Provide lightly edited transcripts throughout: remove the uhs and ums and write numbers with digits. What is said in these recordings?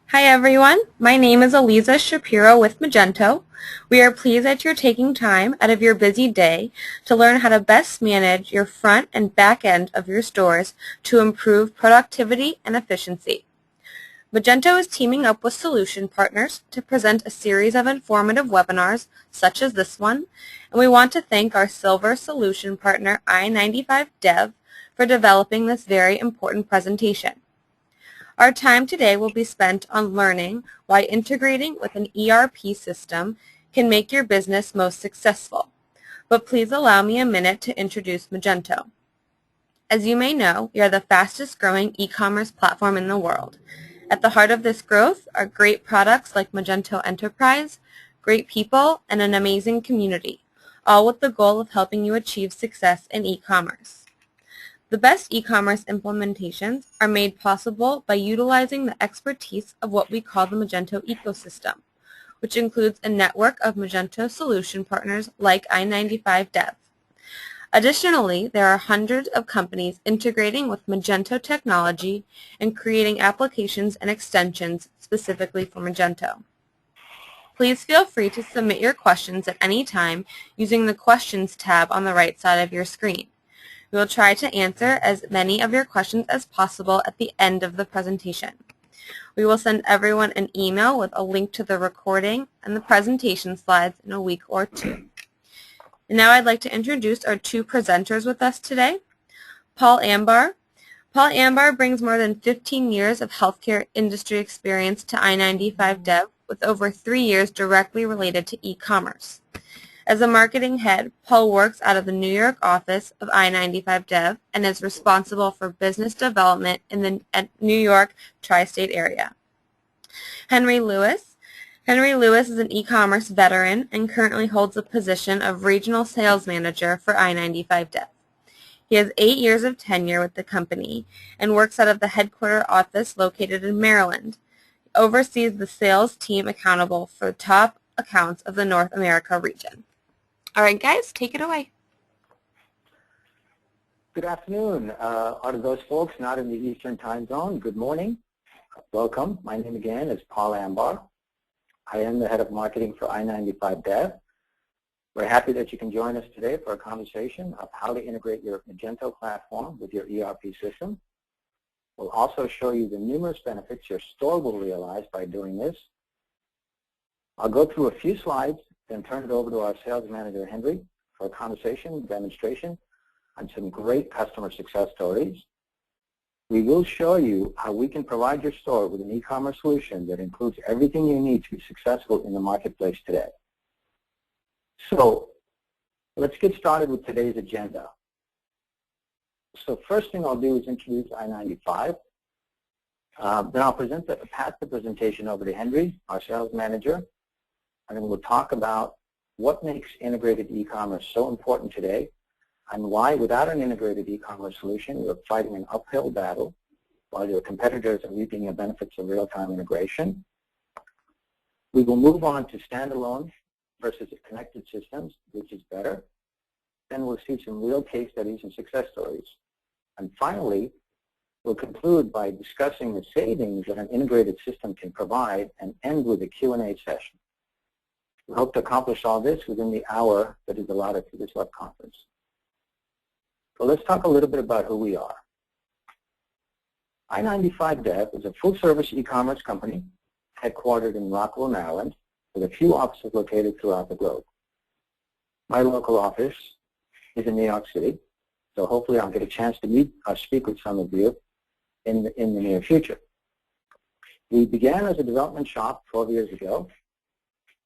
Hi everyone, my name is Eliza Shapiro with Magento. We are pleased that you're taking time out of your busy day to learn how to best manage your front and back end of your stores to improve productivity and efficiency. Magento is teaming up with solution partners to present a series of informative webinars such as this one, and we want to thank our silver solution partner i95Dev for developing this very important presentation. Our time today will be spent on learning why integrating with an ERP system can make your business most successful. But please allow me a minute to introduce Magento. As you may know, we are the fastest growing e-commerce platform in the world. At the heart of this growth are great products like Magento Enterprise, great people, and an amazing community, all with the goal of helping you achieve success in e-commerce. The best e-commerce implementations are made possible by utilizing the expertise of what we call the Magento ecosystem, which includes a network of Magento solution partners like i95Dev. Additionally, there are hundreds of companies integrating with Magento technology and creating applications and extensions specifically for Magento. Please feel free to submit your questions at any time using the Questions tab on the right side of your screen. We will try to answer as many of your questions as possible at the end of the presentation. We will send everyone an email with a link to the recording and the presentation slides in a week or two. And now I'd like to introduce our two presenters with us today. Paul Ambar. Paul Ambar brings more than 15 years of healthcare industry experience to i95Dev with over 3 years directly related to e-commerce. As a marketing head, Paul works out of the New York office of i95Dev and is responsible for business development in the New York tri-state area. Henry Lewis. Henry Lewis is an e-commerce veteran and currently holds the position of regional sales manager for i95Dev. He has 8 years of tenure with the company and works out of the headquarter office located in Maryland. He oversees the sales team accountable for the top accounts of the North America region. All right, guys, take it away. Good afternoon. Out of those folks not in the Eastern time zone, good morning. Welcome. My name again is Paul Ambar. I am the head of marketing for i95Dev. We're happy that you can join us today for a conversation of how to integrate your Magento platform with your ERP system. We'll also show you the numerous benefits your store will realize by doing this. I'll go through a few slides, then turn it over to our sales manager, Henry, for a conversation, demonstration on some great customer success stories. We will show you how we can provide your store with an e-commerce solution that includes everything you need to be successful in the marketplace today. So let's get started with today's agenda. So first thing I'll do is introduce i95. Then I'll pass the presentation over to Henry, our sales manager, and then we'll talk about what makes integrated e-commerce so important today and why without an integrated e-commerce solution you're fighting an uphill battle while your competitors are reaping the benefits of real-time integration. We will move on to standalone versus connected systems, which is better. Then we'll see some real case studies and success stories. And finally, we'll conclude by discussing the savings that an integrated system can provide and end with a Q&A session. We hope to accomplish all this within the hour that is allotted to this web conference. So let's talk a little bit about who we are. i95Dev is a full-service e-commerce company headquartered in Rockville, Maryland, with a few offices located throughout the globe. My local office is in New York City, so hopefully I'll get a chance to meet or speak with some of you in the near future. We began as a development shop 12 years ago.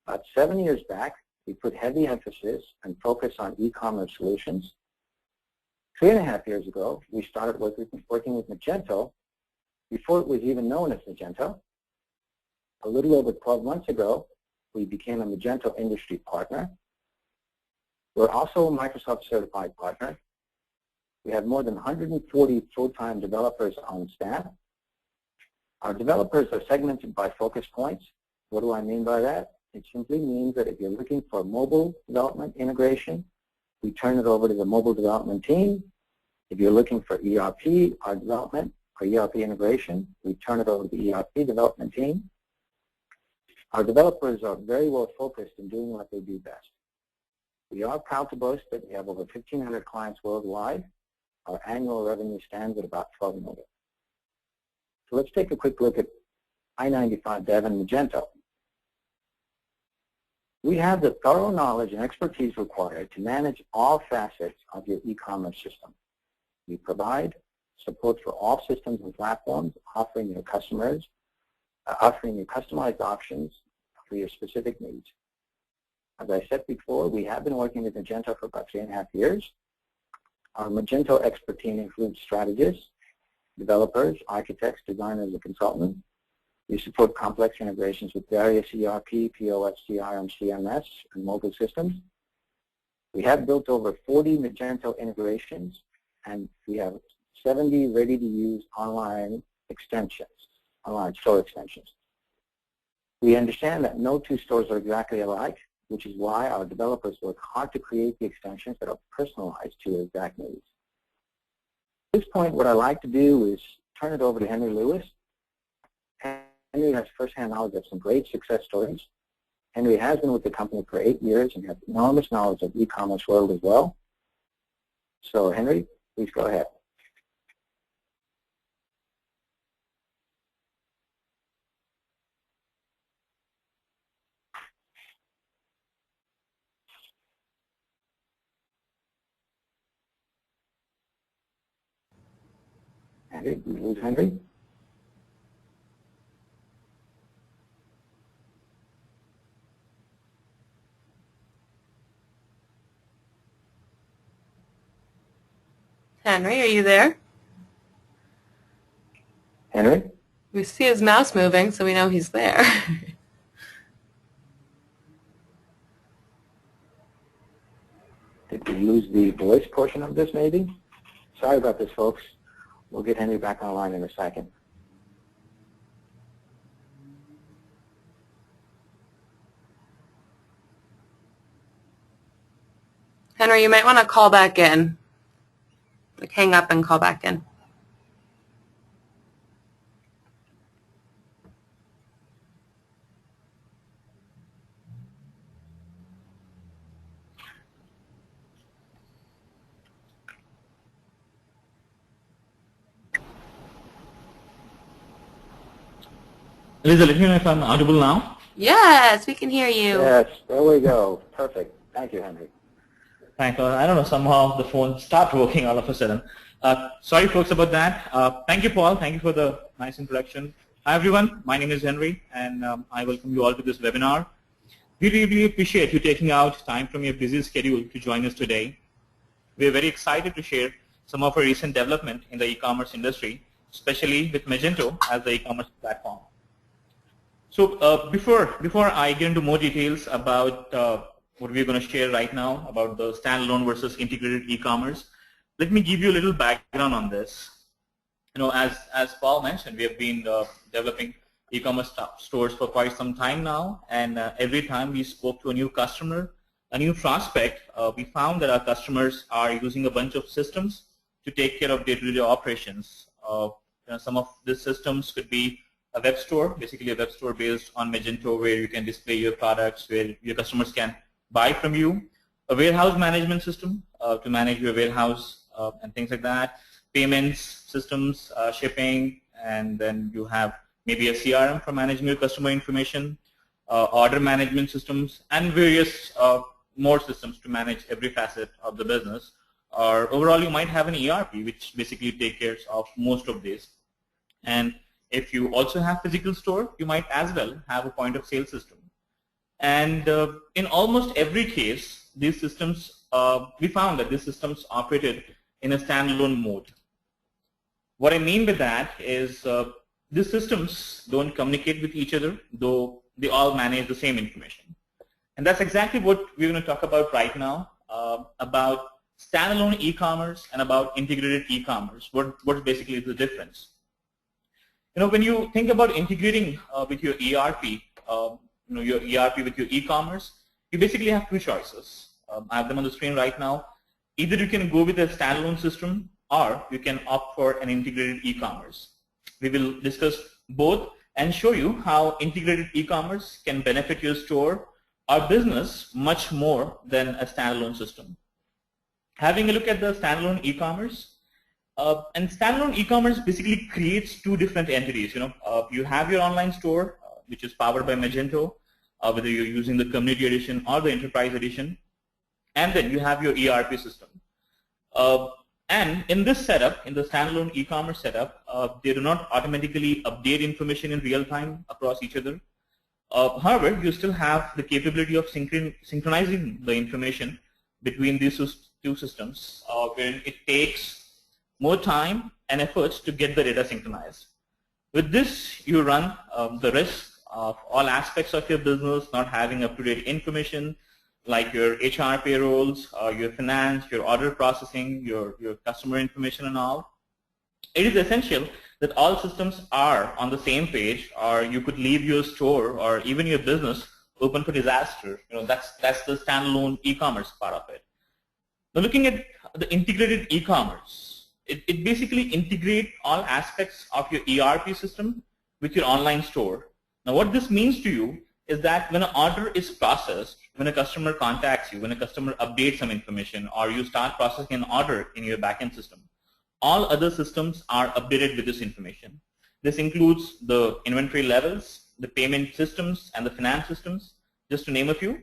About 7 years back, we put heavy emphasis and focus on e-commerce solutions. 3.5 years ago, we started working with Magento before it was even known as Magento. A little over 12 months ago, we became a Magento industry partner. We're also a Microsoft certified partner. We have more than 140 full-time developers on staff. Our developers are segmented by focus points. What do I mean by that? It simply means that if you're looking for mobile development integration, we turn it over to the mobile development team. If you're looking for ERP, our development, for ERP integration. We turn it over to the ERP development team. Our developers are very well focused in doing what they do best. We are proud to boast that we have over 1,500 clients worldwide. Our annual revenue stands at about $12 million. So let's take a quick look at I-95 Dev and Magento. We have the thorough knowledge and expertise required to manage all facets of your e-commerce system. We provide support for all systems and platforms, offering you customized options for your specific needs. As I said before, we have been working with Magento for about 3.5 years. Our Magento expert team includes strategists, developers, architects, designers, and consultants. We support complex integrations with various ERP, POS, CRM, CMS, and mobile systems. We have built over 40 Magento integrations, and we have 70 ready-to-use online store extensions. We understand that no two stores are exactly alike, which is why our developers work hard to create the extensions that are personalized to your exact needs. At this point, what I'd like to do is turn it over to Henry Lewis. Henry has firsthand knowledge of some great success stories. Henry has been with the company for 8 years and has enormous knowledge of the e-commerce world as well. So Henry, please go ahead. Henry, did we lose Henry? Henry, are you there? Henry? We see his mouse moving, so we know he's there. Did we lose the voice portion of this, maybe? Sorry about this, folks. We'll get Henry back online in a second. Henry, you might want to call back in. Like hang up and call back in. Lisa, let me know if I'm audible now. Yes, we can hear you. Yes, there we go. Perfect. Thank you, Henry. Thank you. I don't know, somehow the phone stopped working all of a sudden. Sorry, folks, about that. Thank you, Paul. Thank you for the nice introduction. Hi, everyone. My name is Henry, and I welcome you all to this webinar. We really appreciate you taking out time from your busy schedule to join us today. We are very excited to share some of our recent development in the e-commerce industry, especially with Magento as the e-commerce platform. So before I get into more details about what we're going to share right now about the standalone versus integrated e-commerce, let me give you a little background on this. You know, as Paul mentioned, we have been developing e-commerce stores for quite some time now, and every time we spoke to a new customer, a new prospect, we found that our customers are using a bunch of systems to take care of day-to-day operations. Some of these systems could be a web store, basically a web store based on Magento where you can display your products, where your customers can buy from you, a warehouse management system to manage your warehouse and things like that, payments systems, shipping, and then you have maybe a CRM for managing your customer information, order management systems, and various more systems to manage every facet of the business. Or overall, you might have an ERP, which basically takes care of most of these. And if you also have physical store, you might as well have a point of sale system. And in almost every case, these systems, we found that these systems operated in a standalone mode. What I mean by that is these systems don't communicate with each other, though they all manage the same information. And that's exactly what we're going to talk about right now, about standalone e-commerce and about integrated e-commerce. What basically is the difference? You know, when you think about integrating with your ERP, your ERP with your e-commerce, you basically have two choices. I have them on the screen right now. Either you can go with a standalone system or you can opt for an integrated e-commerce. We will discuss both and show you how integrated e-commerce can benefit your store or business much more than a standalone system. Having a look at the standalone e-commerce, and standalone e-commerce basically creates two different entities. You have your online store, which is powered by Magento, whether you're using the community edition or the enterprise edition, and then you have your ERP system. And in this setup, in the standalone e-commerce setup, they do not automatically update information in real time across each other. However, you still have the capability of synchronizing the information between these two systems, where it takes more time and efforts to get the data synchronized. With this, you run the risk of all aspects of your business not having up-to-date information, like your HR payrolls, your finance, your order processing, your customer information and all. It is essential that all systems are on the same page, or you could leave your store or even your business open for disaster. That's the standalone e-commerce part of it. Now, looking at the integrated e-commerce, it basically integrates all aspects of your ERP system with your online store. Now, what this means to you is that when an order is processed, when a customer contacts you, when a customer updates some information, or you start processing an order in your backend system, all other systems are updated with this information. This includes the inventory levels, the payment systems, and the finance systems, just to name a few.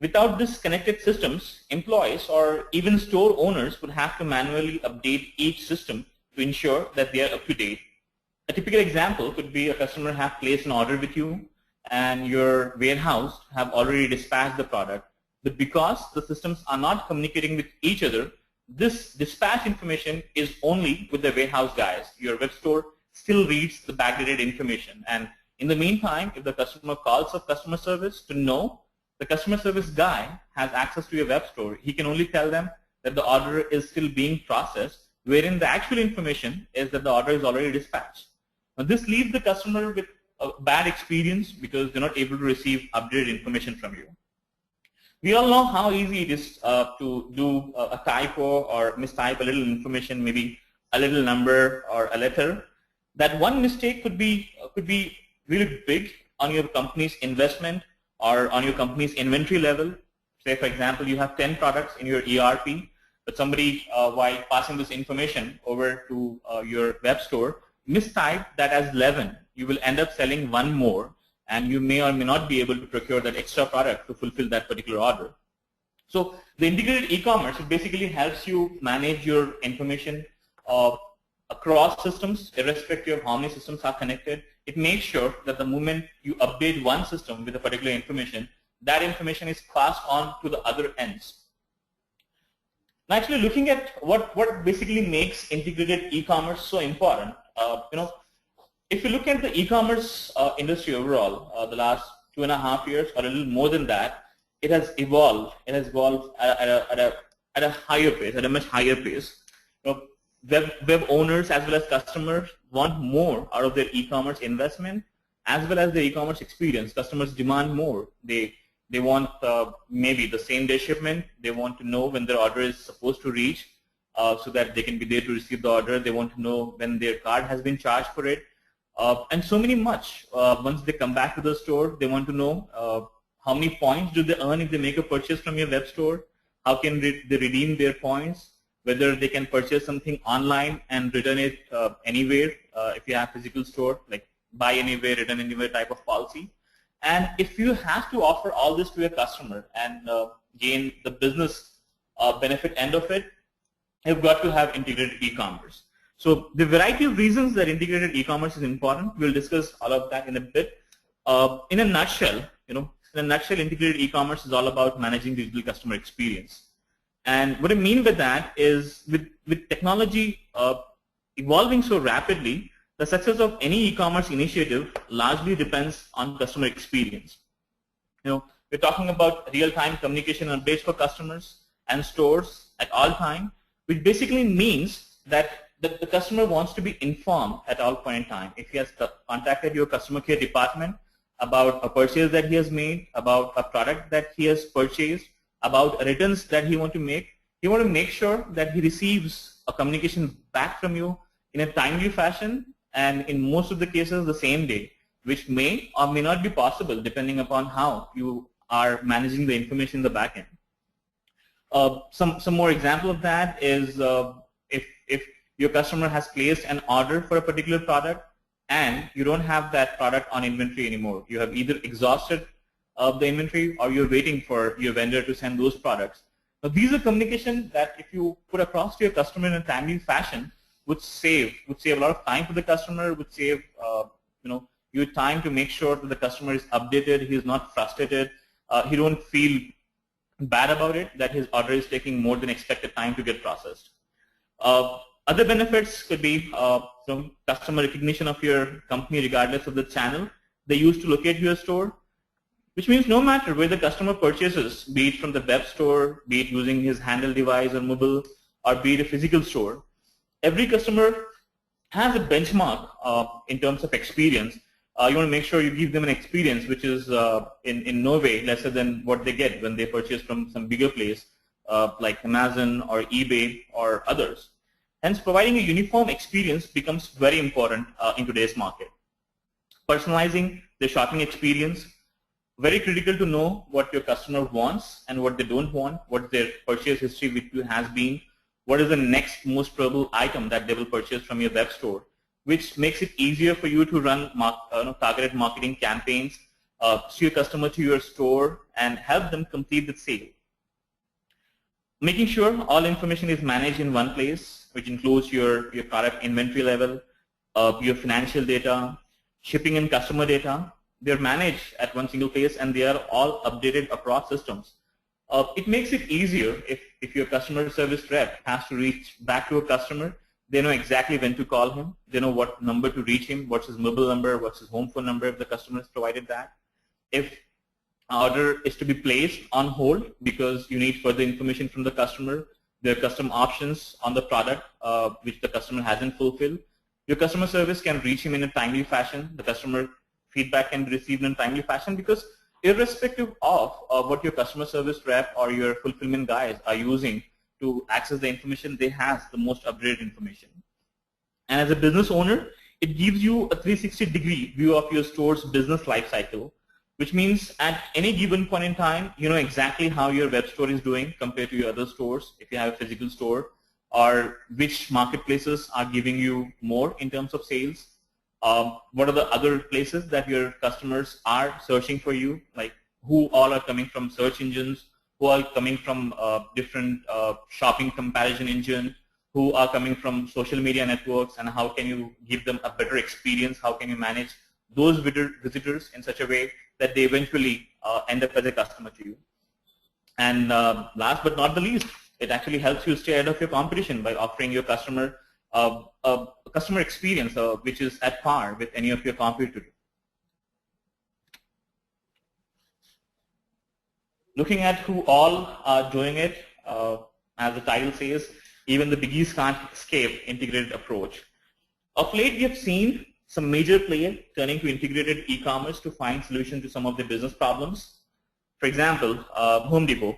Without these connected systems, employees or even store owners would have to manually update each system to ensure that they are up to date. A typical example could be a customer have placed an order with you and your warehouse have already dispatched the product, but because the systems are not communicating with each other, this dispatch information is only with the warehouse guys. Your web store still reads the backdated information, and in the meantime, if the customer calls up customer service to know, the customer service guy has access to your web store. He can only tell them that the order is still being processed, wherein the actual information is that the order is already dispatched. Now, this leaves the customer with a bad experience because they're not able to receive updated information from you. We all know how easy it is to do a typo or mistype a little information, maybe a little number or a letter. That one mistake could be really big on your company's investment or on your company's inventory level. Say, for example, you have 10 products in your ERP, but somebody, while passing this information over to your web store, mistyped that as 11. You will end up selling one more, and you may or may not be able to procure that extra product to fulfill that particular order. So the integrated e-commerce, it basically helps you manage your information across systems, irrespective of how many systems are connected. It makes sure that the moment you update one system with a particular information, that information is passed on to the other ends. Now, actually looking at what basically makes integrated e-commerce so important, if you look at the e-commerce industry overall, the last 2.5 years or a little more than that, it has evolved. It has evolved at a higher pace, at a much higher pace. Web owners as well as customers want more out of their e-commerce investment as well as their e-commerce experience. Customers demand more. They want maybe the same day shipment. They want to know when their order is supposed to reach so that they can be there to receive the order. They want to know when their card has been charged for it. And so many much. Once they come back to the store, they want to know how many points do they earn if they make a purchase from your web store, how can they redeem their points, whether they can purchase something online and return it anywhere if you have physical store, like buy anywhere, return anywhere type of policy. And if you have to offer all this to your customer and gain the business benefit end of it, you've got to have integrated e-commerce. So the variety of reasons that integrated e-commerce is important, we'll discuss all of that in a bit. In a nutshell, integrated e-commerce is all about managing digital customer experience. And what I mean by that is with technology evolving so rapidly, the success of any e-commerce initiative largely depends on customer experience. We're talking about real-time communication updates for customers and stores at all time, which basically means that the customer wants to be informed at all point in time. If he has contacted your customer care department about a purchase that he has made, about a product that he has purchased, about returns that he wants to make sure that he receives a communication back from you in a timely fashion, and in most of the cases the same day, which may or may not be possible depending upon how you are managing the information in the back end. Some more example of that is if your customer has placed an order for a particular product and you don't have that product on inventory anymore. You have either exhausted the inventory or you're waiting for your vendor to send those products. Now these are communication that if you put across to your customer in a timely fashion would save a lot of time for the customer, would save your time to make sure that the customer is updated, he is not frustrated, he don't feel bad about it, that his order is taking more than expected time to get processed. Other benefits could be some customer recognition of your company regardless of the channel they use to locate your store, which means no matter where the customer purchases, be it from the web store, be it using his handheld device or mobile, or be it a physical store, every customer has a benchmark in terms of experience. You want to make sure you give them an experience which is in no way lesser than what they get when they purchase from some bigger place like Amazon or eBay or others. Hence, providing a uniform experience becomes very important in today's market. Personalizing the shopping experience, very critical to know what your customer wants and what they don't want, what their purchase history with you has been, what is the next most probable item that they will purchase from your web store, which makes it easier for you to run targeted marketing campaigns, steer your customer to your store and help them complete the sale. Making sure all information is managed in one place, which includes your product inventory level, your financial data, shipping and customer data. They're managed at one single place and they are all updated across systems. It makes it easier if your customer service rep has to reach back to a customer. They know exactly when to call him. They know what number to reach him, what's his mobile number, what's his home phone number if the customer has provided that. If order is to be placed on hold because you need further information from the customer, there are custom options on the product which the customer hasn't fulfilled. Your customer service can reach him in a timely fashion. The customer feedback can be received in a timely fashion because irrespective of what your customer service rep or your fulfillment guys are using to access the information, they have the most updated information. And as a business owner, it gives you a 360-degree view of your store's business life cycle, which means at any given point in time, you know exactly how your web store is doing compared to your other stores, if you have a physical store, or which marketplaces are giving you more in terms of sales. What are the other places that your customers are searching for you, like who all are coming from search engines, who are coming from different shopping comparison engine, who are coming from social media networks, and how can you give them a better experience, how can you manage those visitors in such a way that they eventually end up as a customer to you. And last but not the least, it actually helps you stay ahead of your competition by offering your customer a customer experience which is at par with any of your competitors. Looking at who all are doing it, as the title says, even the biggies can't escape integrated approach. Of late, we have seen some major players turning to integrated e-commerce to find solutions to some of their business problems. For example, Home Depot.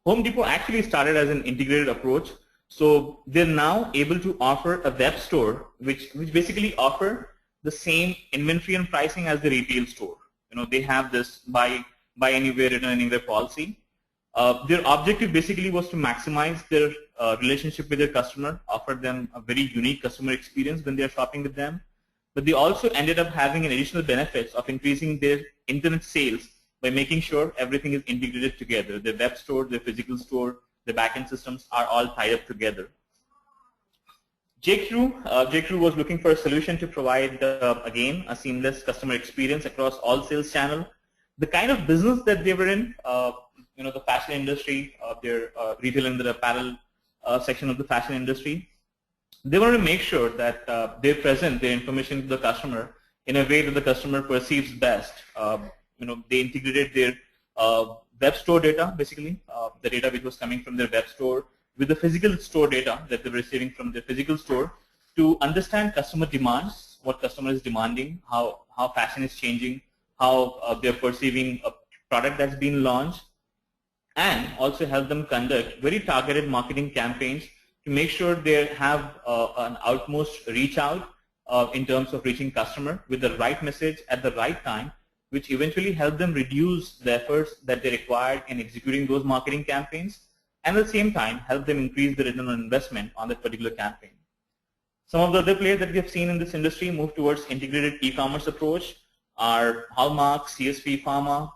Home Depot actually started as an integrated approach, so they're now able to offer a web store which basically offer the same inventory and pricing as the retail store. You know, they have this buy anywhere, return anywhere policy. Their objective basically was to maximize their relationship with their customer, offer them a very unique customer experience when they're shopping with them. But they also ended up having an additional benefits of increasing their internet sales by making sure everything is integrated together. Their web store, their physical store, the backend systems are all tied up together. J.Crew was looking for a solution to provide, again, a seamless customer experience across all sales channels. The kind of business that they were in, you know, the fashion industry, their retail and the apparel section of the fashion industry, they wanted to make sure that they present their information to the customer in a way that the customer perceives best. You know, they integrated their web store data, basically, the data which was coming from their web store, with the physical store data that they were receiving from their physical store to understand customer demands, what customer is demanding, how fashion is changing, how they're perceiving a product that's been launched, and also help them conduct very targeted marketing campaigns to make sure they have an utmost reach out in terms of reaching customer with the right message at the right time, which eventually help them reduce the efforts that they required in executing those marketing campaigns, and at the same time help them increase the return on investment on that particular campaign. Some of the other players that we have seen in this industry move towards integrated e-commerce approach are Hallmark, CSV Pharma,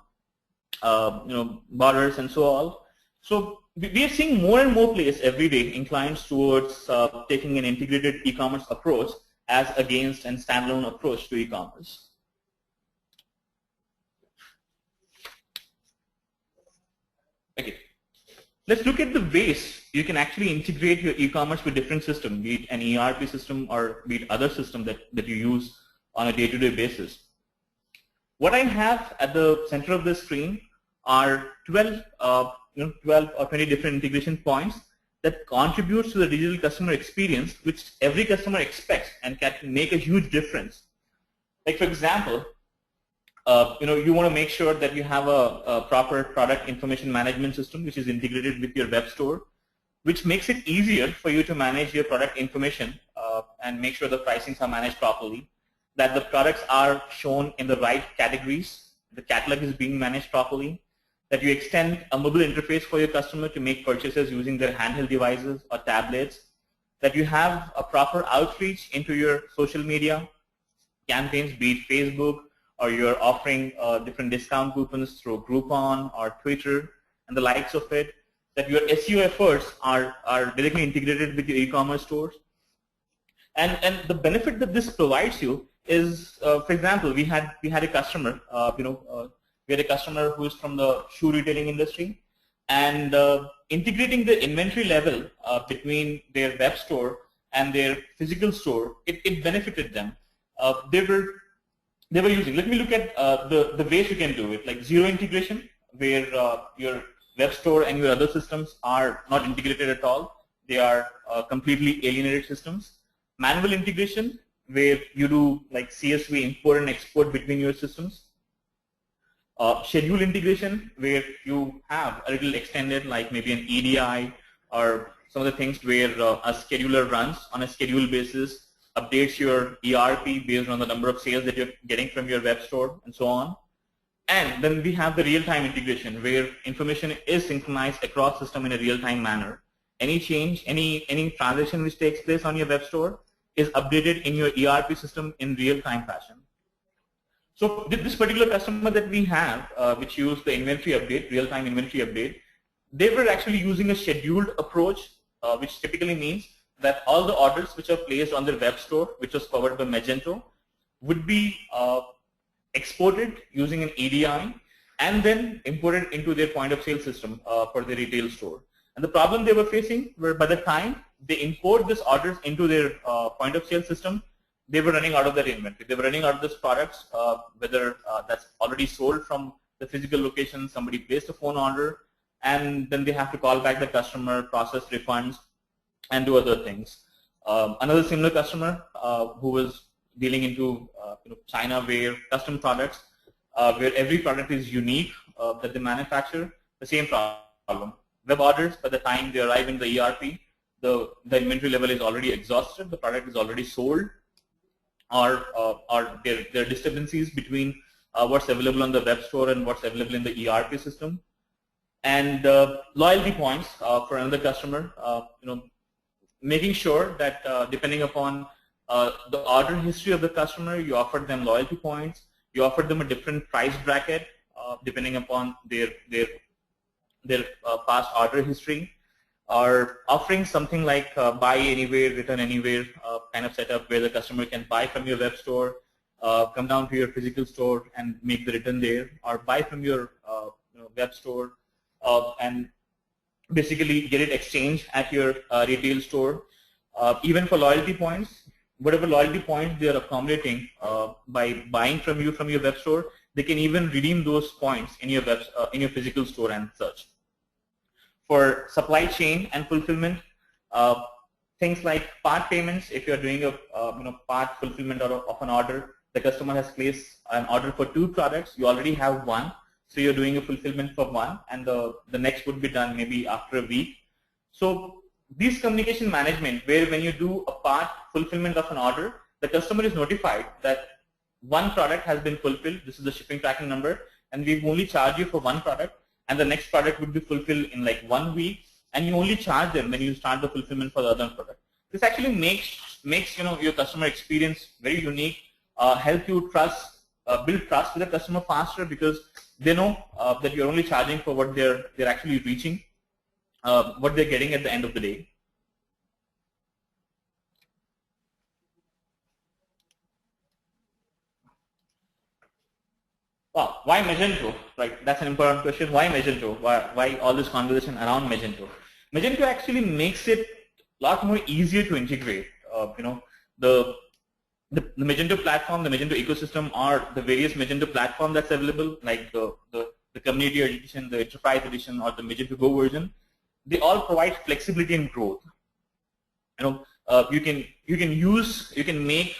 Borders, and so on. So we are seeing more and more players every day inclined towards taking an integrated e-commerce approach as against an standalone approach to e-commerce. Okay. Let's look at the ways you can actually integrate your e-commerce with different systems, be it an ERP system or be it other system that you use on a day-to-day basis. What I have at the center of the screen are 12 or 20 different integration points that contributes to the digital customer experience, which every customer expects and can make a huge difference. Like for example, you want to make sure that you have a proper product information management system which is integrated with your web store, which makes it easier for you to manage your product information and make sure the pricings are managed properly, that the products are shown in the right categories, the catalog is being managed properly, that you extend a mobile interface for your customer to make purchases using their handheld devices or tablets, that you have a proper outreach into your social media campaigns, be it Facebook, or you're offering different discount coupons through Groupon or Twitter and the likes of it, that your SEO efforts are directly integrated with your e-commerce stores. And the benefit that this provides you is, for example, we had a customer, we had a customer who is from the shoe retailing industry, and integrating the inventory level between their web store and their physical store, it benefited them. They were using, let me look at the ways you can do it, like zero integration, where your web store and your other systems are not integrated at all. They are completely alienated systems. Manual integration, where you do like CSV import and export between your systems. Schedule integration, where you have a little extended, like maybe an EDI or some of the things where a scheduler runs on a schedule basis, updates your ERP based on the number of sales that you're getting from your web store, and so on. And then we have the real-time integration, where information is synchronized across system in a real-time manner. Any change, any transaction which takes place on your web store is updated in your ERP system in real-time fashion. So this particular customer that we have, which used the inventory update, real-time inventory update, they were actually using a scheduled approach, which typically means that all the orders which are placed on their web store, which was powered by Magento, would be exported using an EDI and then imported into their point of sale system for the retail store. And the problem they were facing were, by the time they import these orders into their point of sale system, they were running out of their inventory. They were running out of these products, whether that's already sold from the physical location, somebody placed a phone order, and then they have to call back the customer, process refunds, and do other things. Another similar customer who was dealing into China, where custom products, where every product is unique that they manufacture, the same problem. Web orders, by the time they arrive in the ERP, the inventory level is already exhausted, the product is already sold, or there are discrepancies between what's available on the web store and what's available in the ERP system. And loyalty points for another customer, making sure that depending upon the order history of the customer, you offer them loyalty points, you offer them a different price bracket depending upon their past order history, or offering something like buy anywhere, return anywhere kind of setup, where the customer can buy from your web store, come down to your physical store and make the return there, or buy from your web store and basically get it exchanged at your retail store. Even for loyalty points, whatever loyalty points they are accommodating by buying from you from your web store, they can even redeem those points in your physical store and such. For supply chain and fulfillment, things like part payments. If you are doing a part fulfillment of an order, the customer has placed an order for 2 products. You already have one, so you're doing a fulfillment for one, and the next would be done maybe after a week. So This communication management, where when you do a part fulfillment of an order, the customer is notified that one product has been fulfilled, this is the shipping tracking number, and we only charge you for one product, and the next product would be fulfilled in like 1 week, and you only charge them when you start the fulfillment for the other product. This actually makes your customer experience very unique, help you build trust with the customer faster, because they know that you're only charging for what they're actually reaching, what they're getting at the end of the day. Well, why Magento? Right, that's an important question. Why Magento? Why all this conversation around Magento? Magento actually makes it a lot more easier to integrate. The Magento platform, the Magento ecosystem, or the various Magento platform that's available, like the community edition, the enterprise edition, or the Magento Go version. They all provide flexibility and growth. You can make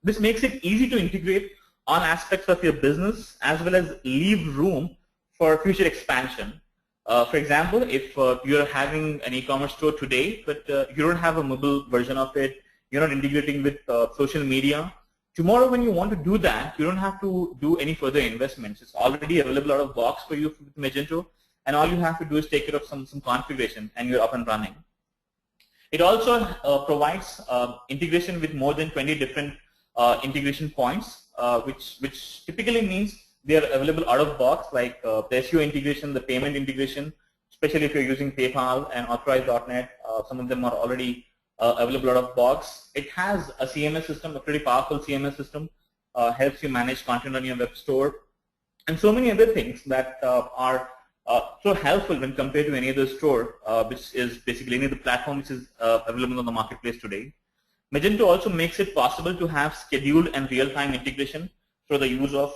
this makes it easy to integrate on aspects of your business, as well as leave room for future expansion. For example, if you're having an e-commerce store today, but you don't have a mobile version of it, you're not integrating with social media, tomorrow when you want to do that, you don't have to do any further investments. It's already available out of box for you with Magento, and all you have to do is take care of some configuration, and you're up and running. It also provides integration with more than 20 different integration points, which typically means they are available out of box, like the SEO integration, the payment integration, especially if you're using PayPal and Authorize.net. Some of them are already available out of box. It has a CMS system, a pretty powerful CMS system, helps you manage content on your web store, and so many other things that are so helpful when compared to any other store, which is basically any other platform which is available on the marketplace today. Magento also makes it possible to have scheduled and real-time integration through the use of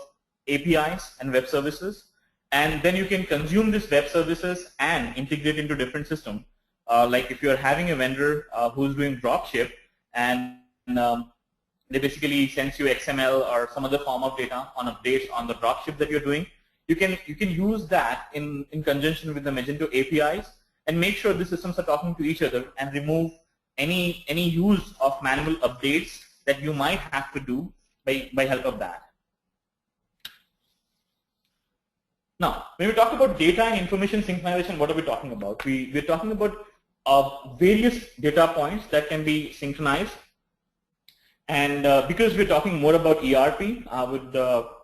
APIs and web services, and then you can consume these web services and integrate into different systems. Like if you're having a vendor who's doing dropship, and they basically sends you XML or some other form of data on updates on the dropship that you're doing, you can use that in conjunction with the Magento APIs and make sure the systems are talking to each other, and remove any use of manual updates that you might have to do by help of that. Now, when we talk about data and information synchronization, what are we talking about? We're talking about various data points that can be synchronized, and because we're talking more about ERP, I would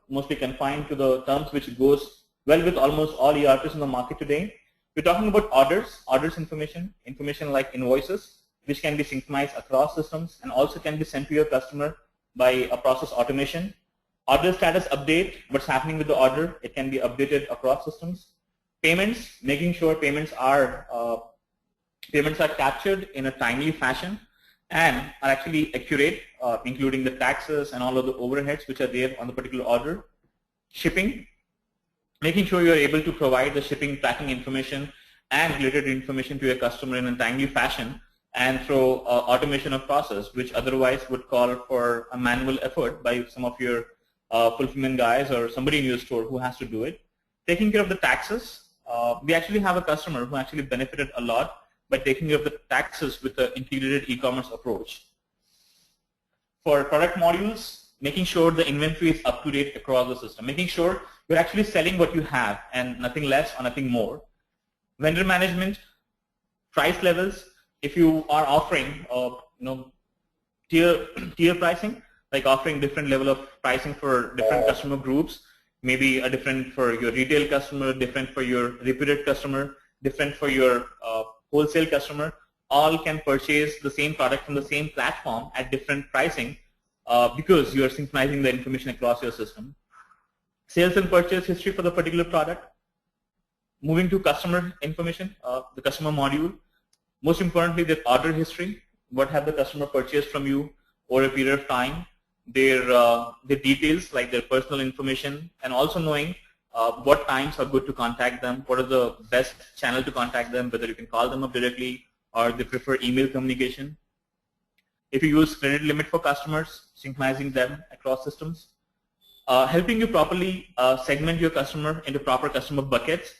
mostly confine to the terms which goes well with almost all ERPs in the market today. We're talking about orders information like invoices, which can be synchronized across systems and also can be sent to your customer by a process automation. Order status update, what's happening with the order, it can be updated across systems. Payments, making sure payments are captured in a timely fashion and are actually accurate, including the taxes and all of the overheads which are there on the particular order. Shipping, making sure you're able to provide the shipping tracking information and related information to your customer in a timely fashion, and through automation of process, which otherwise would call for a manual effort by some of your fulfillment guys or somebody in your store who has to do it. Taking care of the taxes, we actually have a customer who actually benefited a lot by taking care of the taxes with the integrated e-commerce approach. For product modules, making sure the inventory is up to date across the system, making sure you're actually selling what you have and nothing less or nothing more. Vendor management, price levels, if you are offering tier pricing, like offering different level of pricing for different customer groups, maybe a different for your retail customer, different for your repeated customer, different for your wholesale customer, all can purchase the same product from the same platform at different pricing because you are synchronizing the information across your system. Sales and purchase history for the particular product. Moving to customer information, the customer module. Most importantly, the order history. What have the customer purchased from you over a period of time? Their details, like their personal information, and also knowing what times are good to contact them, what are the best channel to contact them, whether you can call them up directly or they prefer email communication. If you use credit limit for customers, synchronizing them across systems. Helping you properly segment your customer into proper customer buckets,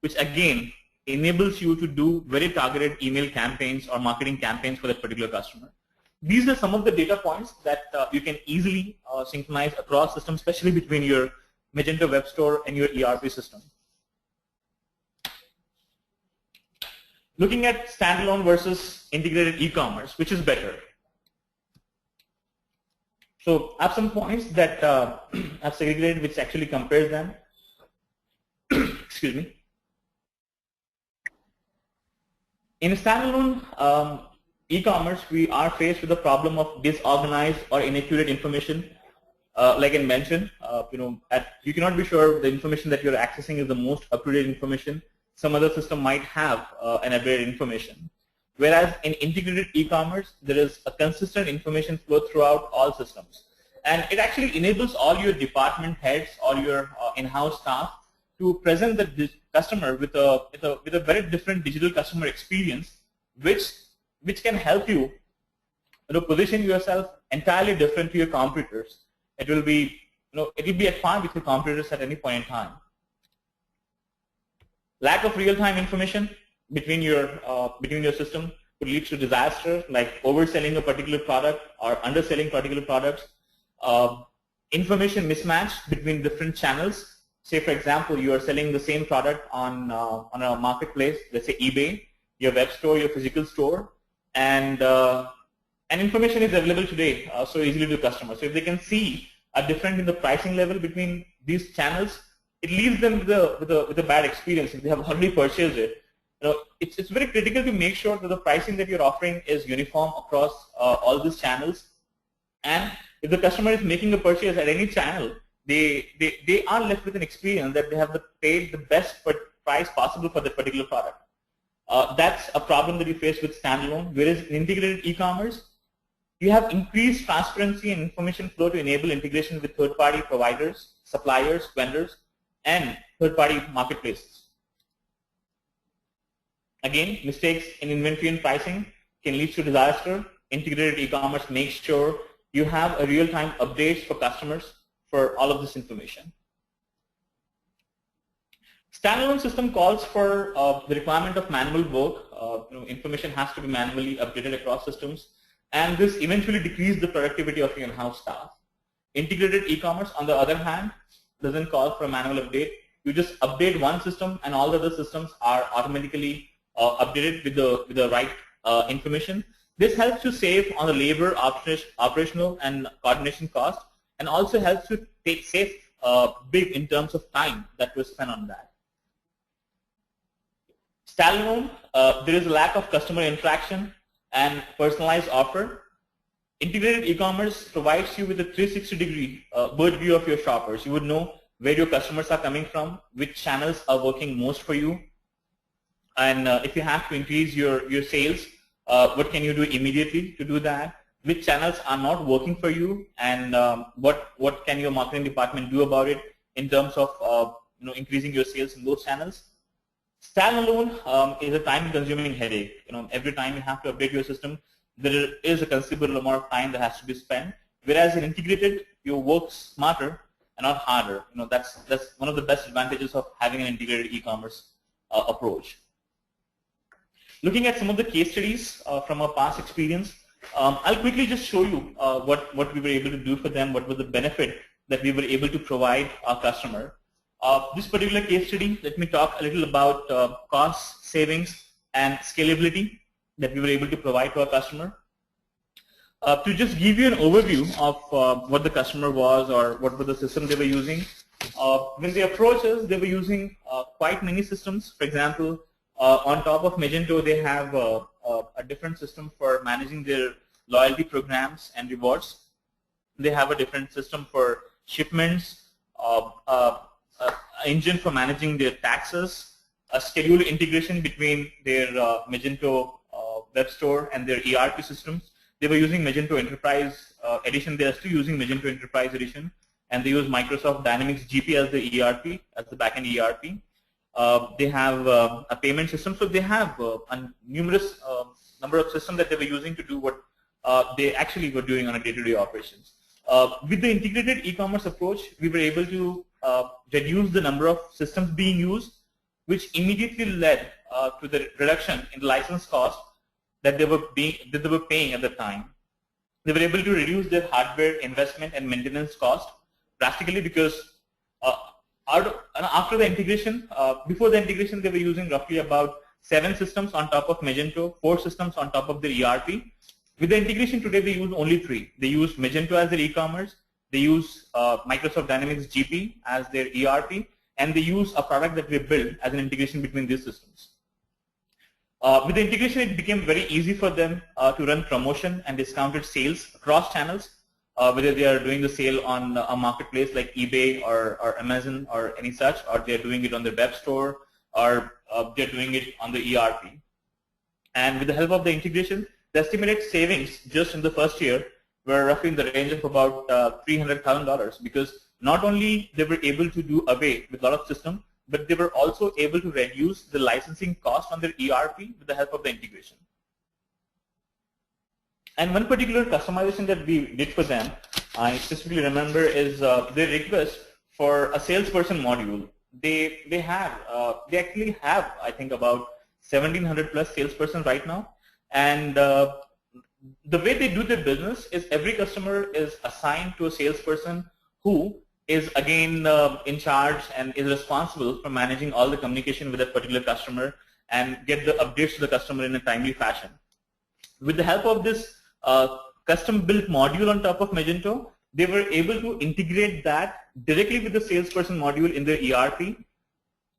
which again enables you to do very targeted email campaigns or marketing campaigns for that particular customer. These are some of the data points that you can easily synchronize across systems, especially between your Magento web store and your ERP system. Looking at standalone versus integrated e-commerce, which is better? So I have some points that I've segregated which actually compares them. Excuse me. In standalone e-commerce, we are faced with the problem of disorganized or inaccurate information. Like I mentioned, you cannot be sure the information that you're accessing is the most up-to-date information. Some other system might have an updated information. Whereas in integrated e-commerce, there is a consistent information flow throughout all systems. And it actually enables all your department heads or your in-house staff to present the customer with a very different digital customer experience, which can help you, position yourself entirely different to your competitors. It will be, at par with your competitors at any point in time. Lack of real-time information between your system could lead to disaster, like overselling a particular product or underselling particular products. Information mismatch between different channels. Say, for example, you are selling the same product on a marketplace, let's say eBay, your web store, your physical store, and information is available today so easily to customers. So if they can see a difference in the pricing level between these channels, it leaves them with a bad experience if they have already purchased it. It's very critical to make sure that the pricing that you're offering is uniform across all these channels. And if the customer is making a purchase at any channel, they are left with an experience that they have paid the best price possible for that particular product. That's a problem that you face with standalone. Whereas in integrated e-commerce, you have increased transparency and information flow to enable integration with third-party providers, suppliers, vendors, and third-party marketplaces. Again, mistakes in inventory and pricing can lead to disaster. Integrated e-commerce makes sure you have a real-time updates for customers for all of this information. Standalone system calls for the requirement of manual work. Information has to be manually updated across systems, and this eventually decreases the productivity of your in-house staff. Integrated e-commerce, on the other hand, doesn't call for a manual update. You just update one system, and all the other systems are automatically updated with the right information. This helps you save on the labor, operational, and coordination cost, and also helps you save big in terms of time that was spent on that. Standalone, there is a lack of customer interaction and personalized offer. Integrated e-commerce provides you with a 360-degree bird view of your shoppers. You would know where your customers are coming from, which channels are working most for you, and if you have to increase your sales, what can you do immediately to do that? Which channels are not working for you, and what can your marketing department do about it in terms of increasing your sales in those channels? Standalone is a time-consuming headache. Every time you have to update your system, there is a considerable amount of time that has to be spent. Whereas in integrated, you work smarter and not harder. That's one of the best advantages of having an integrated e-commerce approach. Looking at some of the case studies from our past experience, I'll quickly just show you what we were able to do for them, what was the benefit that we were able to provide our customer. This particular case study, let me talk a little about cost savings and scalability that we were able to provide to our customer. To just give you an overview of what the customer was or what was the system they were using, when they approached us, they were using quite many systems. For example, on top of Magento, they have a different system for managing their loyalty programs and rewards. They have a different system for shipments, engine for managing their taxes, a schedule integration between their Magento web store and their ERP systems. They were using Magento Enterprise Edition. They are still using Magento Enterprise Edition, and they use Microsoft Dynamics GP as the ERP, as the backend ERP. They have a payment system, so they have a numerous number of systems that they were using to do what they actually were doing on a day-to-day operations. With the integrated e-commerce approach, we were able to reduce the number of systems being used, which immediately led to the reduction in the license cost that they were paying at the time. They were able to reduce their hardware investment and maintenance cost drastically because after the integration, before the integration, they were using roughly about 7 systems on top of Magento, 4 systems on top of their ERP. With the integration today, they use only 3. They use Magento as their e-commerce, they use Microsoft Dynamics GP as their ERP, and they use a product that we built as an integration between these systems. With the integration, it became very easy for them to run promotion and discounted sales across channels, whether they are doing the sale on a marketplace like eBay or Amazon or any such, or they are doing it on their web store, or they're doing it on the ERP. And with the help of the integration, the estimated savings just in the first year were roughly in the range of about $300,000, because not only they were able to do away with a lot of systems, but they were also able to reduce the licensing cost on their ERP with the help of the integration. And one particular customization that we did for them, I specifically remember, is their request for a salesperson module. They actually have, I think, about 1,700 plus salesperson right now, and the way they do their business is every customer is assigned to a salesperson who is again in charge and is responsible for managing all the communication with that particular customer and get the updates to the customer in a timely fashion. With the help of this custom built module on top of Magento, they were able to integrate that directly with the salesperson module in their ERP,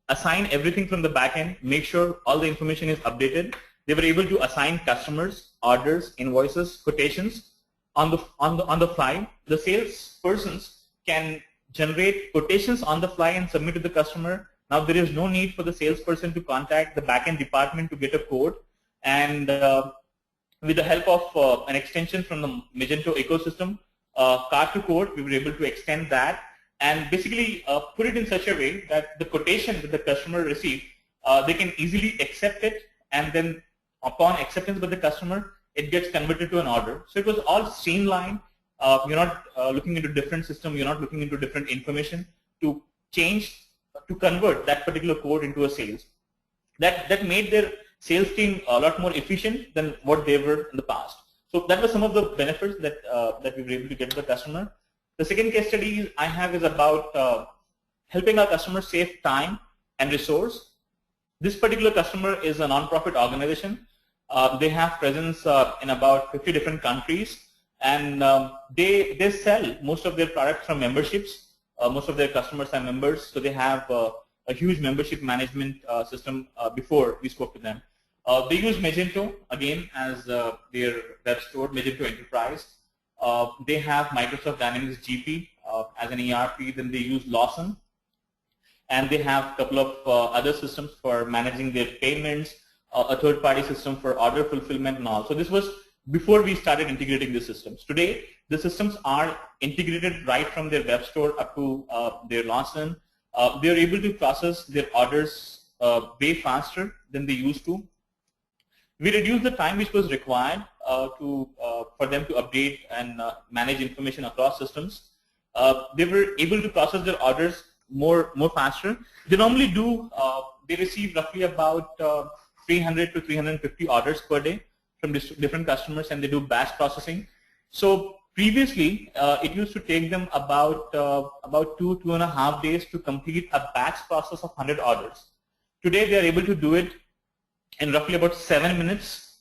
assign everything from the back end, make sure all the information is updated. They were able to assign customers, orders, invoices, quotations on the fly. The salespersons can generate quotations on the fly and submit to the customer. Now there is no need for the salesperson to contact the back-end department to get a quote. And with the help of an extension from the Magento ecosystem, card to quote, we were able to extend that and basically put it in such a way that the quotation that the customer received, they can easily accept it, and then upon acceptance by the customer, it gets converted to an order. So it was all streamlined. You're not looking into different system. You're not looking into different information to convert that particular code into a sales. That made their sales team a lot more efficient than what they were in the past. So that was some of the benefits that that we were able to get to the customer. The second case study I have is about helping our customers save time and resource. This particular customer is a non-profit organization. They have presence in about 50 different countries, and they sell most of their products from memberships. Most of their customers are members, so they have a huge membership management system before we spoke to them. They use Magento, again, as their web store, Magento Enterprise. They have Microsoft Dynamics GP as an ERP. Then they use Lawson. And they have a couple of other systems for managing their payments, a third-party system for order fulfillment and all. So this was before we started integrating the systems. Today, the systems are integrated right from their web store up to their Lawson. They are able to process their orders way faster than they used to. We reduced the time which was required for them to update and manage information across systems. They were able to process their orders more faster. They normally do, they receive roughly about 300 to 350 orders per day from different customers, and they do batch processing. So previously, it used to take them about 2.5 days to complete a batch process of 100 orders. Today, they are able to do it in roughly about 7 minutes,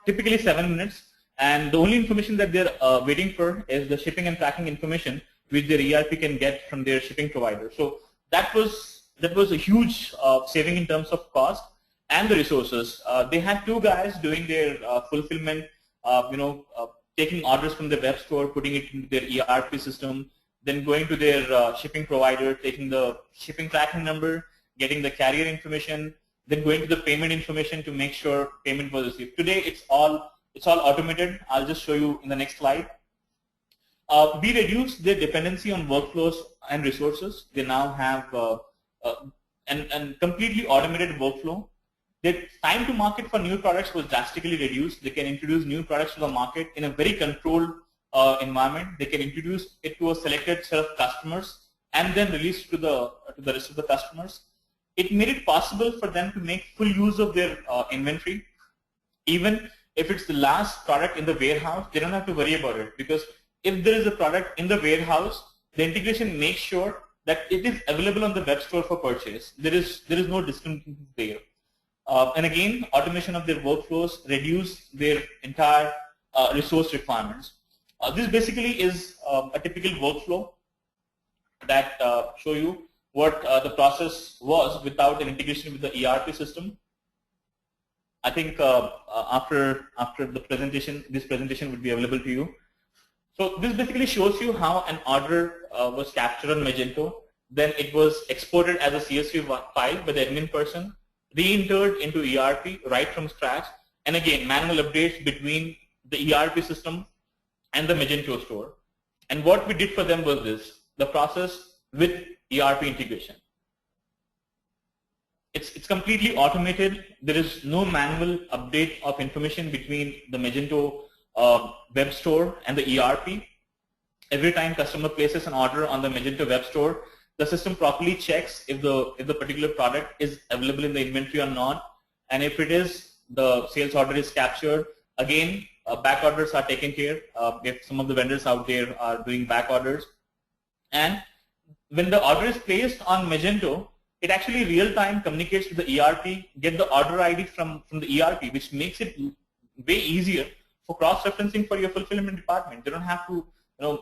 typically 7 minutes, and the only information that they're waiting for is the shipping and tracking information which their ERP can get from their shipping provider. So that was a huge saving in terms of cost and the resources. They had 2 guys doing their fulfillment, taking orders from the web store, putting it into their ERP system, then going to their shipping provider, taking the shipping tracking number, getting the carrier information, then going to the payment information to make sure payment was received. Today, it's all automated. I'll just show you in the next slide. We reduced their dependency on workflows and resources. They now have a completely automated workflow. Their time to market for new products was drastically reduced. They can introduce new products to the market in a very controlled environment. They can introduce it to a selected set of customers and then release it to the rest of the customers. it made it possible for them to make full use of their inventory. Even if it's the last product in the warehouse, they don't have to worry about it, because if there is a product in the warehouse, the integration makes sure that it is available on the web store for purchase. There is no discrepancy there. And again, automation of their workflows reduce their entire resource requirements. This basically is a typical workflow that show you what the process was without an integration with the ERP system. I think after the presentation, this presentation would be available to you. So this basically shows you how an order was captured on Magento. Then it was exported as a CSV file by the admin person, re-entered into ERP right from scratch, and again manual updates between the ERP system and the Magento store. And what we did for them was this: the process with ERP integration. It's completely automated. There is no manual update of information between the Magento web store and the ERP. Every time customer places an order on the Magento web store, the system properly checks if the particular product is available in the inventory or not, and if it is, the sales order is captured. Again, back orders are taken care. If some of the vendors out there are doing back orders, and when the order is placed on Magento, it actually real-time communicates to the ERP, get the order ID from the ERP, which makes it way easier for cross-referencing for your fulfillment department. They don't have to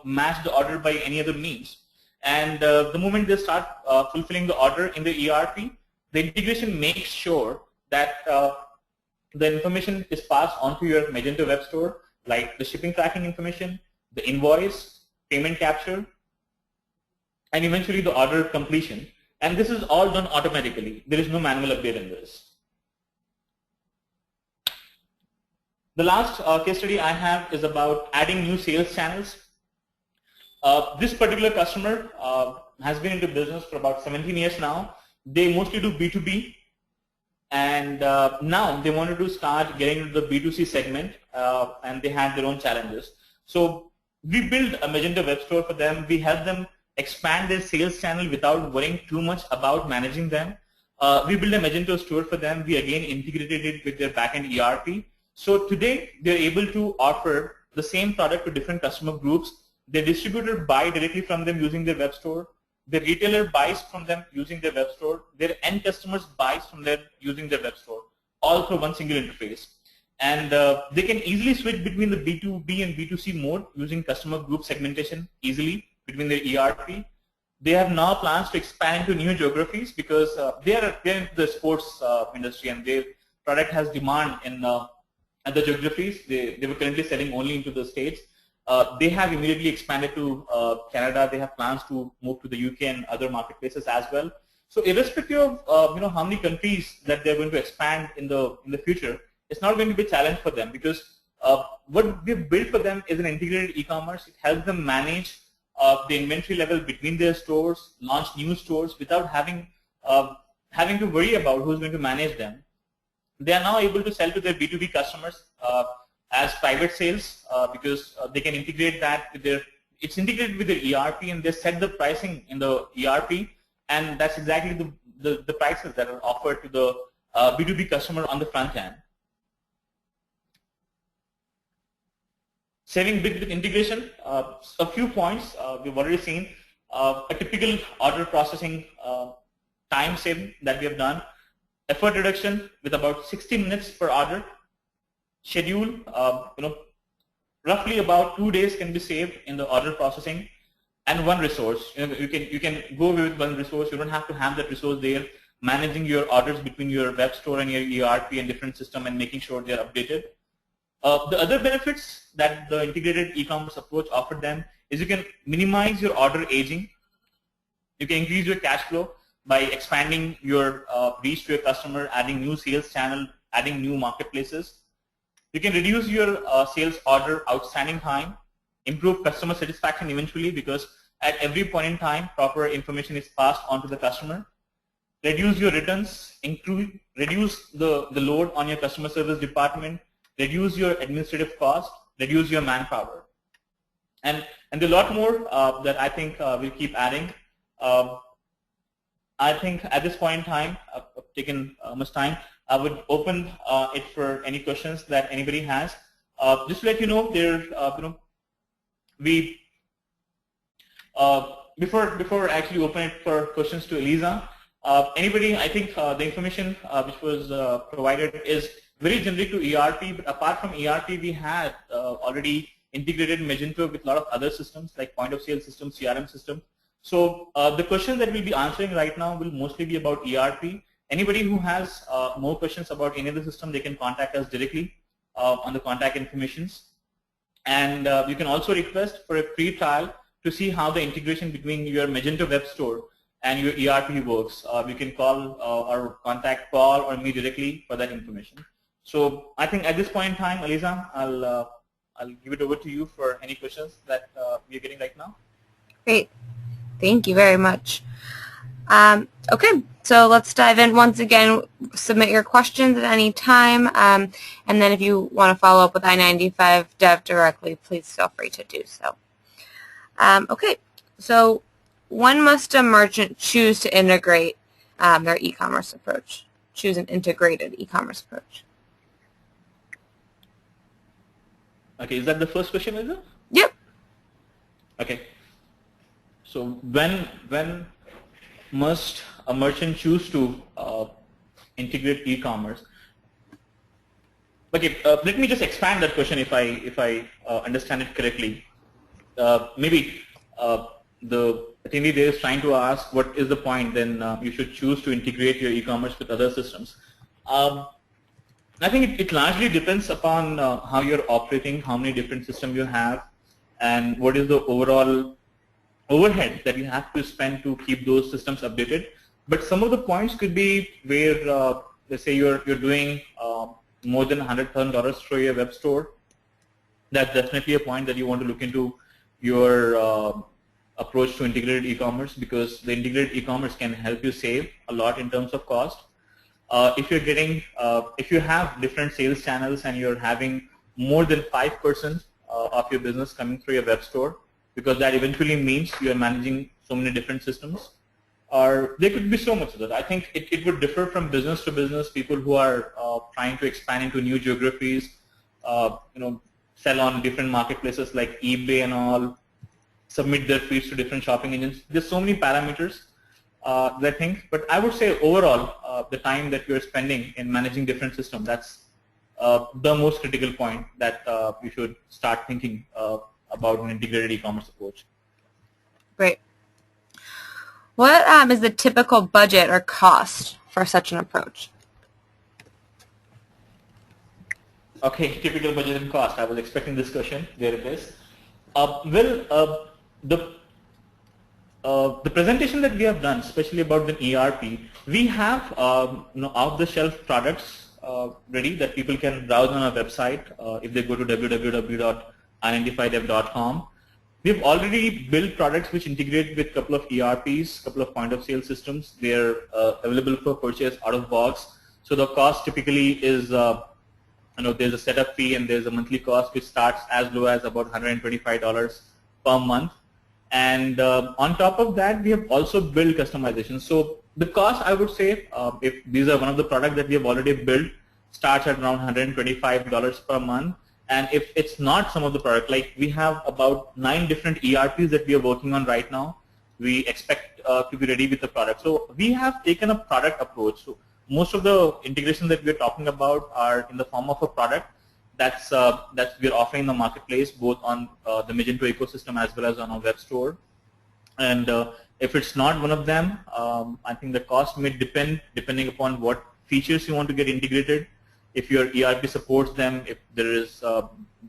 match the order by any other means. And the moment they start fulfilling the order in the ERP, the integration makes sure that the information is passed onto your Magento web store, like the shipping tracking information, the invoice, payment capture, and eventually the order completion. And this is all done automatically. There is no manual update in this. The last case study I have is about adding new sales channels. This particular customer has been into business for about 17 years now. They mostly do B2B, and now they wanted to start getting into the B2C segment, and they had their own challenges. So we built a Magento web store for them. We helped them expand their sales channel without worrying too much about managing them. We built a Magento store for them. We again integrated it with their backend ERP. So today they're able to offer the same product to different customer groups. The distributor buy directly from them using their web store. The retailer buys from them using their web store. Their end customers buys from them using their web store, all through one single interface. And they can easily switch between the B2B and B2C mode using customer group segmentation easily between their ERP. They have now plans to expand into new geographies because they're into the sports industry, and their product has demand in other geographies. They were currently selling only into the States. They have immediately expanded to Canada. They have plans to move to the UK and other marketplaces as well. So irrespective of how many countries that they're going to expand in the future, it's not going to be a challenge for them, because what we've built for them is an integrated e-commerce. It helps them manage the inventory level between their stores, launch new stores without having to worry about who's going to manage them. They are now able to sell to their B2B customers as private sales because they can integrate that with their, it's integrated with their ERP, and they set the pricing in the ERP, and that's exactly the prices that are offered to the B2B customer on the front end. Saving big with integration, a few points we've already seen. A typical order processing time saving that we have done. Effort reduction with about 60 minutes per order. Schedule, roughly about 2 days can be saved in the order processing, and one resource. You can go with one resource. You don't have to have that resource there, managing your orders between your web store and your ERP and different system, and making sure they're updated. The other benefits that the integrated e-commerce approach offered them is you can minimize your order aging. You can increase your cash flow by expanding your reach to your customer, adding new sales channel, adding new marketplaces. You can reduce your sales order outstanding time, improve customer satisfaction eventually, because at every point in time, proper information is passed on to the customer. Reduce your returns, reduce the load on your customer service department, reduce your administrative cost, reduce your manpower. And there are a lot more that I think we'll keep adding. I think at this point in time, I've taken much time. I would open it for any questions that anybody has. Just to let you know, we before actually open it for questions to Eliza, anybody, I think the information which was provided is very generic to ERP, but apart from ERP, we had already integrated Magento with a lot of other systems like point of sale system, CRM system. So the questions that we'll be answering right now will mostly be about ERP. Anybody who has more questions about any of the system, they can contact us directly on the contact informations. And you can also request for a free trial to see how the integration between your Magento web store and your ERP works. You can call or contact Paul or me directly for that information. So I think at this point in time, Eliza, I'll give it over to you for any questions that we're getting right now. Great. Thank you very much. Okay, so let's dive in. Once again, submit your questions at any time, and then if you want to follow up with I-95 Dev directly, please feel free to do so. Okay, so when must a merchant choose to integrate their e-commerce approach? Choose an integrated e-commerce approach. Okay, is that the first question, Eliza? Yep. Okay. So when must a merchant choose to integrate e-commerce? Okay, let me just expand that question if I understand it correctly. Maybe the attendee there is trying to ask what is the point then you should choose to integrate your e-commerce with other systems. I think it largely depends upon how you're operating, how many different systems you have, and what is the overall overhead that you have to spend to keep those systems updated. But some of the points could be where, let's say you're doing more than $100,000 for your web store. That's definitely a point that you want to look into your approach to integrated e-commerce, because the integrated e-commerce can help you save a lot in terms of cost. If you're getting, if you have different sales channels and you're having more than 5% of your business coming through your web store, because that eventually means you are managing so many different systems, or there could be so much of that. I think it would differ from business to business. People who are trying to expand into new geographies, sell on different marketplaces like eBay and all, submit their feeds to different shopping engines. There's so many parameters that I think, but I would say overall, the time that you're spending in managing different systems, that's the most critical point that you should start thinking about an integrated e-commerce approach. Great. What is the typical budget or cost for such an approach? Okay, typical budget and cost. I was expecting this question. There it is. The presentation that we have done, especially about the ERP, we have off-the-shelf products ready that people can browse on our website if they go to www.i95dev.com. We've already built products which integrate with a couple of ERPs, couple of point-of-sale systems. They're available for purchase out of box. So the cost typically is, there's a setup fee and there's a monthly cost which starts as low as about $125 per month. And on top of that, we have also built customization. So the cost, I would say, if these are one of the products that we have already built, starts at around $125 per month. And if it's not some of the product, like we have about 9 different ERPs that we are working on right now, we expect to be ready with the product. So we have taken a product approach. So most of the integrations that we're talking about are in the form of a product that's we're offering in the marketplace, both on the Magento ecosystem as well as on our web store. And if it's not one of them, I think the cost may depending upon what features you want to get integrated. If your ERP supports them, if there is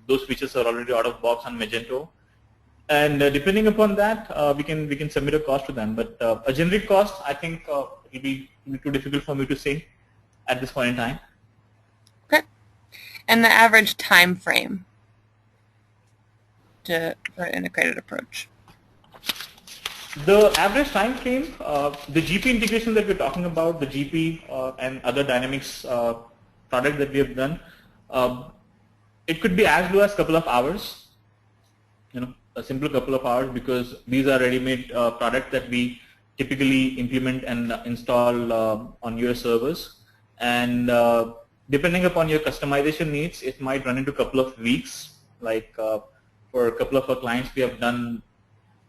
those features are already out of box on Magento, and depending upon that, we can submit a cost to them. But a generic cost, I think, it'll be too difficult for me to say at this point in time. Okay, and the average time frame for an integrated approach. The average time frame, the GP integration that we're talking about, the GP and other Dynamics product that we have done, it could be as low as a couple of hours, a simple couple of hours, because these are ready-made products that we typically implement and install on your servers. And depending upon your customization needs, it might run into a couple of weeks. Like for a couple of our clients, we have done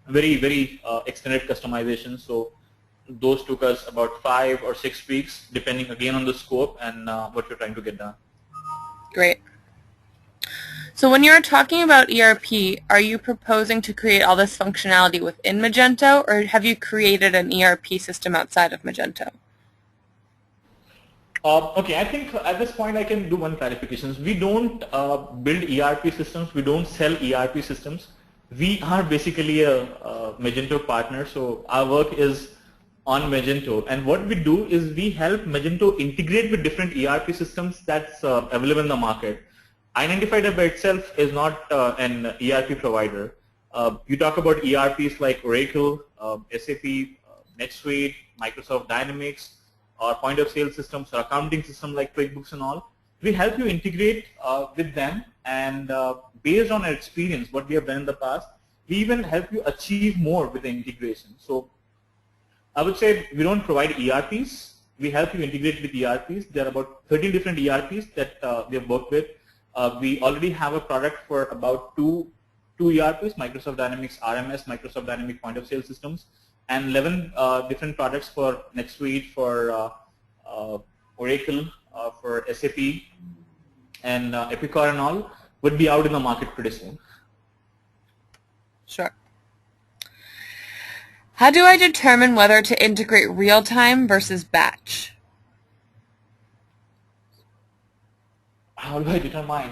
very extended customization. So those took us about 5 or 6 weeks, depending again on the scope and what you're trying to get done. Great. So when you're talking about ERP, are you proposing to create all this functionality within Magento, or have you created an ERP system outside of Magento? Okay, I think at this point I can do one clarification. We don't build ERP systems. We don't sell ERP systems. We are basically a Magento partner, so our work is on Magento. And what we do is we help Magento integrate with different ERP systems that's available in the market. Identified by itself is not an ERP provider. You talk about ERPs like Oracle, SAP, NetSuite, Microsoft Dynamics, or point of sale systems or accounting system like QuickBooks and all. We help you integrate with them, and based on our experience, what we have done in the past, we even help you achieve more with the integration. So I would say we don't provide ERPs. We help you integrate with ERPs. There are about 13 different ERPs that we have worked with. We already have a product for about two ERPs, Microsoft Dynamics RMS, Microsoft Dynamics Point of Sale Systems, and 11 different products for NetSuite, for Oracle, for SAP, and Epicor and all would be out in the market pretty soon. Sure. How do I determine whether to integrate real-time versus batch? How do I determine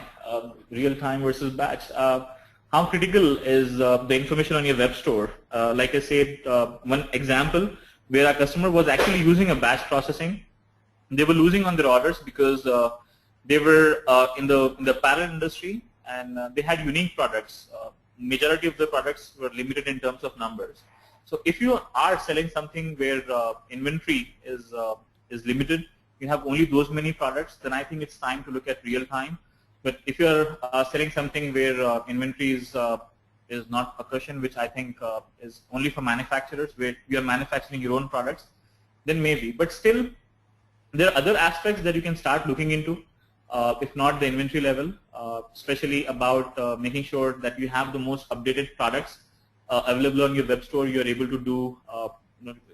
real-time versus batch? How critical is the information on your web store? Like I said, one example where our customer was actually using a batch processing. They were losing on their orders because they were in the apparel industry, and they had unique products. Majority of the products were limited in terms of numbers. So if you are selling something where inventory is limited, you have only those many products, then I think it's time to look at real time. But if you're selling something where inventory is not a question, which I think is only for manufacturers, where you are manufacturing your own products, then maybe. But still, there are other aspects that you can start looking into, if not the inventory level, especially about making sure that you have the most updated products available on your web store. You are able to do,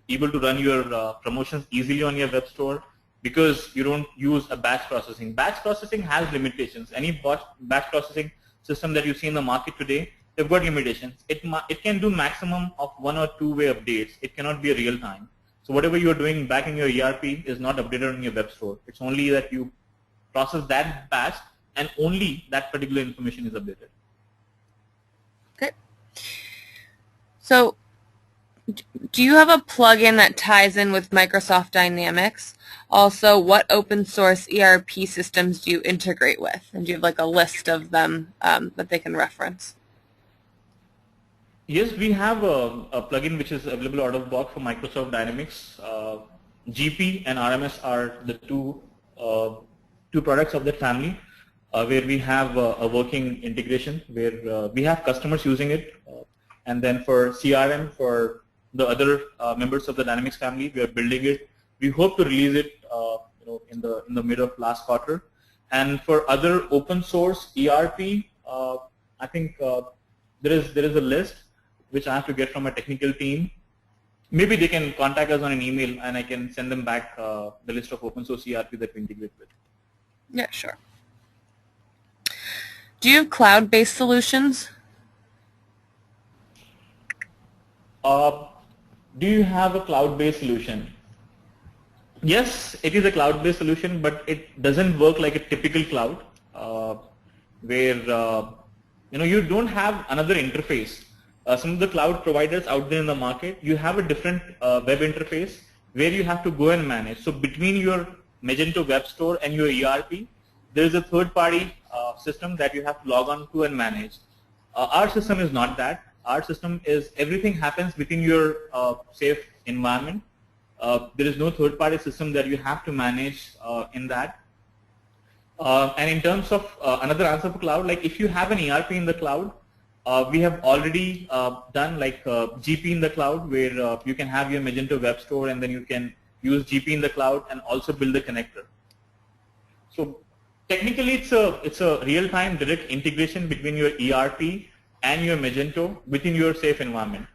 able to run your promotions easily on your web store, because you don't use a batch processing. Batch processing has limitations. Any batch processing system that you see in the market today, they've got limitations. It can do maximum of 1 or 2 way updates. It cannot be a real time. So whatever you're doing back in your ERP is not updated on your web store. It's only that you process that batch, and only that particular information is updated. Okay. So do you have a plugin that ties in with Microsoft Dynamics? Also, what open source ERP systems do you integrate with? And do you have like a list of them that they can reference? Yes, we have a plugin which is available out of box for Microsoft Dynamics. GP and RMS are the two products of that family, where we have a working integration, where we have customers using it, and then for CRM, for the other members of the Dynamics family, we are building it. We hope to release it in the mid of last quarter. And for other open source ERP, I think there is a list which I have to get from a technical team. Maybe they can contact us on an email, and I can send them back the list of open source ERP that we integrate with. Yeah, sure. Do you have cloud-based solutions? Do you have a cloud-based solution? Yes, it is a cloud-based solution, but it doesn't work like a typical cloud, where you don't have another interface. Some of the cloud providers out there in the market, you have a different web interface where you have to go and manage. So between your Magento web store and your ERP, there is a third-party system that you have to log on to and manage. Our system is not that. Our system is everything happens within your safe environment. There is no third-party system that you have to manage in that. And in terms of another answer for cloud, like if you have an ERP in the cloud, we have already done like GP in the cloud, where you can have your Magento web store and then you can use GP in the cloud and also build the connector. So technically it's a real-time direct integration between your ERP and your Magento within your safe environment.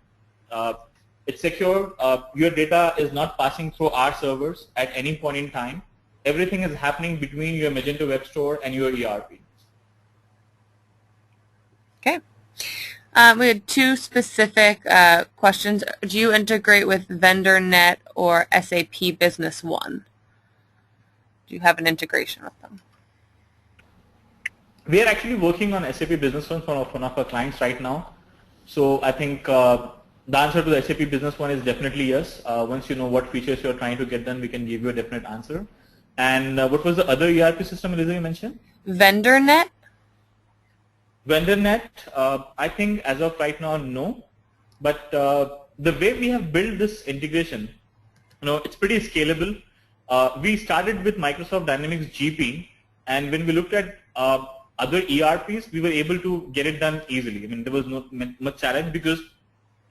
It's secure. Your data is not passing through our servers at any point in time. Everything is happening between your Magento web store and your ERP. Okay. We had two specific questions. Do you integrate with VendorNet or SAP Business One? Do you have an integration with them? We are actually working on SAP Business One for one of our clients right now. So I think the answer to the SAP Business One is definitely yes. Once you know what features you're trying to get done, we can give you a definite answer. And what was the other ERP system, Eliza, you mentioned? VendorNet? VendorNet, I think as of right now, no. But the way we have built this integration, it's pretty scalable. We started with Microsoft Dynamics GP, and when we looked at other ERPs, we were able to get it done easily. I mean, there was not much challenge because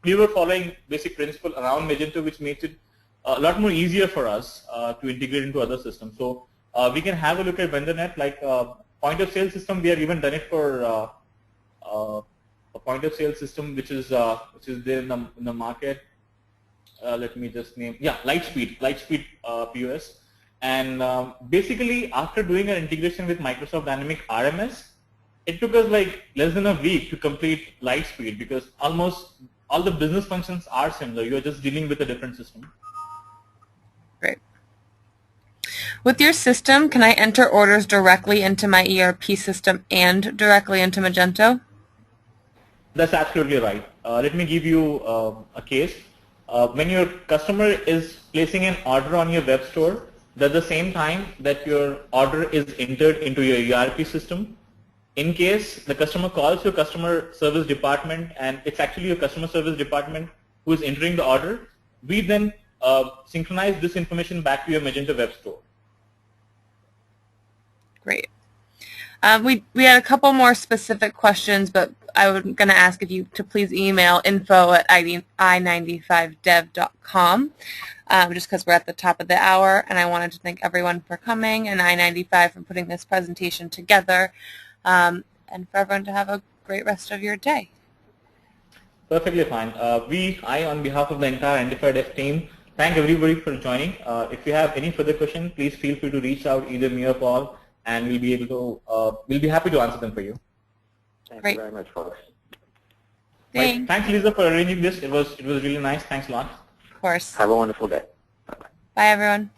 we were following basic principle around Magento, which makes it a lot more easier for us to integrate into other systems. So we can have a look at VendorNet, like point of sale system. We have even done it for a point of sale system which is there in the market. Let me just name, Lightspeed POS. And basically, after doing an integration with Microsoft Dynamics RMS, it took us like less than a week to complete Lightspeed, because almost all the business functions are similar. You're just dealing with a different system. Great. With your system, can I enter orders directly into my ERP system and directly into Magento? That's absolutely right. Let me give you a case. When your customer is placing an order on your web store, at the same time that your order is entered into your ERP system, in case the customer calls your customer service department and it's actually your customer service department who is entering the order, we then synchronize this information back to your Magento web store. Great. We had a couple more specific questions, but I was going to ask if you to please email info@i95dev.com, just because we're at the top of the hour, and I wanted to thank everyone for coming and I-95 for putting this presentation together, and for everyone to have a great rest of your day. Perfectly fine. I, on behalf of the entire I-95 Dev team, thank everybody for joining. If you have any further questions, please feel free to reach out, either me or Paul, and we'll be happy to answer them for you. Thank you very much, folks. Thanks. Right. Thanks, Lisa, for arranging this. It was really nice. Thanks a lot. Of course. Have a wonderful day. Bye-bye. Bye, everyone.